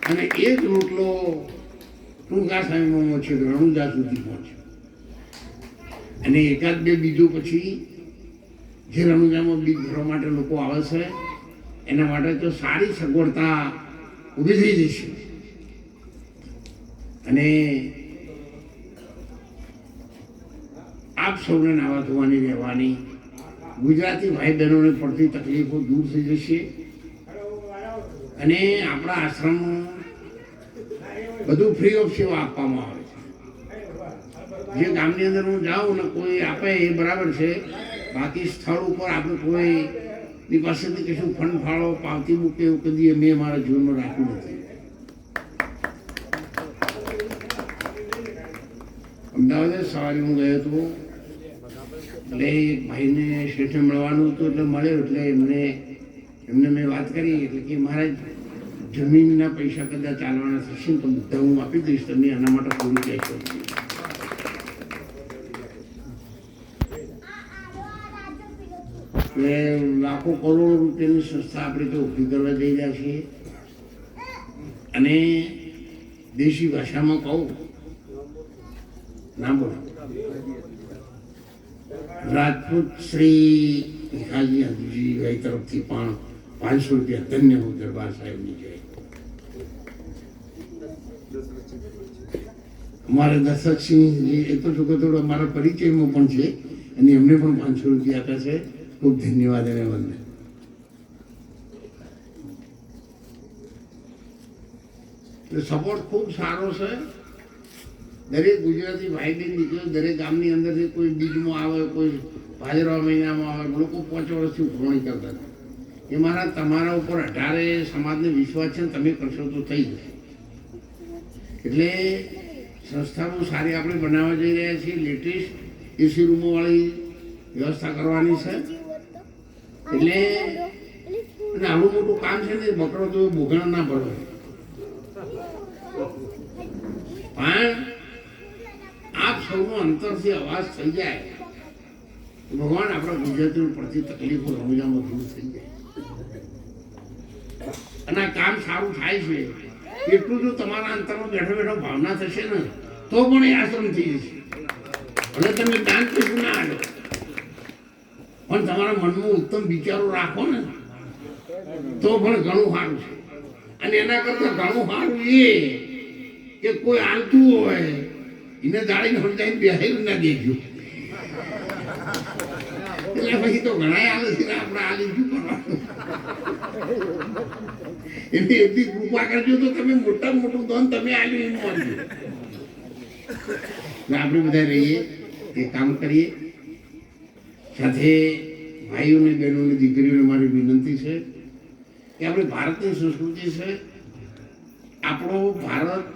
અને એ જ રોટલો ટૂંકા સમયમાં છે રણુજા સુધી પહોંચ્યો. અને એકાદ બે બીજું પછી જે રણુજામાં બીજ ભરવા માટે લોકો આવે છે એના માટે તો સારી સગવડતા ઊભી થઈ જશે. અને આપ સૌને નાવા ધોવાની રહેવાની, ગુજરાતી ભાઈ બહેનોને પડતી તકલીફો દૂર થઈ જશે. અને આપણા આશ્રમમાં બધું ફ્રી ઓફ સેવા આપવામાં આવે છે. જે ગામની અંદર હું જાઉં ને કોઈ આપે એ બરાબર છે, બાકી સ્થળ ઉપર આપણે કોઈની પાસેથી કશું ફંડ ફાળો પાવતી મૂકે એવું કદી મેં મારા જીવનમાં રાખ્યું નથી. અમદાવાદ સવારે હું ગયો હતો એટલે એક ભાઈને શેઠે મળવાનું હતું એટલે મળ્યો. એટલે એમને મેં વાત કરી એટલે કે મારા જમીનના પૈસા કદાચ ચાલવાના થશે ને તો બધા હું આપી દઈશ, તમે એના માટે પૂરી કહેશો. એટલે લાખો કરોડો રૂપિયાની સંસ્થા આપણે તો ઊભી કરવા જઈ રહ્યા છીએ. અને દેશી ભાષામાં કહું ના બોલો, રાજપૂત શ્રી ભીખાજી હજુજીભાઈ તરફથી પણ 500 રૂપિયા ધન્ય હું દરબાર સાહેબની જય. અમારે દશરથસિંહજી એ તો છોકરો થોડો અમારા પરિચયમાં પણ છે અને એમને પણ 500 રૂપિયા આપ્યા છે. ખૂબ ધન્યવાદ એને બંને. એટલે સપોર્ટ ખૂબ સારો છે. દરેક ગુજરાતી ભાઈ બહેન દીકરીઓ દરેક ગામની અંદરથી કોઈ બીજમાં આવે, કોઈ ભાદરવા મહિનામાં આવે, લોકો 5 વર્ષથી ઉઘરાણી કરતા હતા. એ મારા તમારા ઉપર 18 સમાજને વિશ્વાસ છે, તમે કરશો તો થઈ જશે. એટલે સંસ્થા બહુ સારી આપણે બનાવવા જઈ રહ્યા છીએ. લેટેસ્ટ એસી રૂમોવાળી વ્યવસ્થા કરવાની છે. એટલે અને આવું મોટું કામ છે ને, બકરો તો બોઘણ ના ભરવો. પણ આપ સૌનો અંતરથી અવાજ થઈ જાય ભગવાન આપણા ગુજરાતીઓ પડતી તકલીફો રણુજામાં દૂર થઈ જાય અને આ કામ સારું થાય છે. એટલું જો તમારા અંતરમાં બેઠો બેઠો ભાવના થશે ને તો પણ એ આશ્રમ થઈ જશે. અને તમે દાન કશું ના આવ્યો પણ તમારા મનમાં ઉત્તમ વિચારો રાખો ને તો પણ ઘણું સારું છે. અને એના કરતા ઘણું સારું એ કે કોઈ આલતું હોય એને દાડીને સમજાવીને બેહાયું ના દેજો. એટલે પછી તો ઘણા આલે છે આપણે આલી શું કરવાનું. એની એટલી કૃપા કરજો તો તમે મોટામાં મોટું ધન તમે આલ્યું એમ માનજો. આપણે બધા રહીએ એ કામ કરીએ. સાથે ભાઈઓને બહેનોને દીકરીઓને મારી વિનંતી છે કે આપણે ભારતની સંસ્કૃતિ છે, આપણો ભારત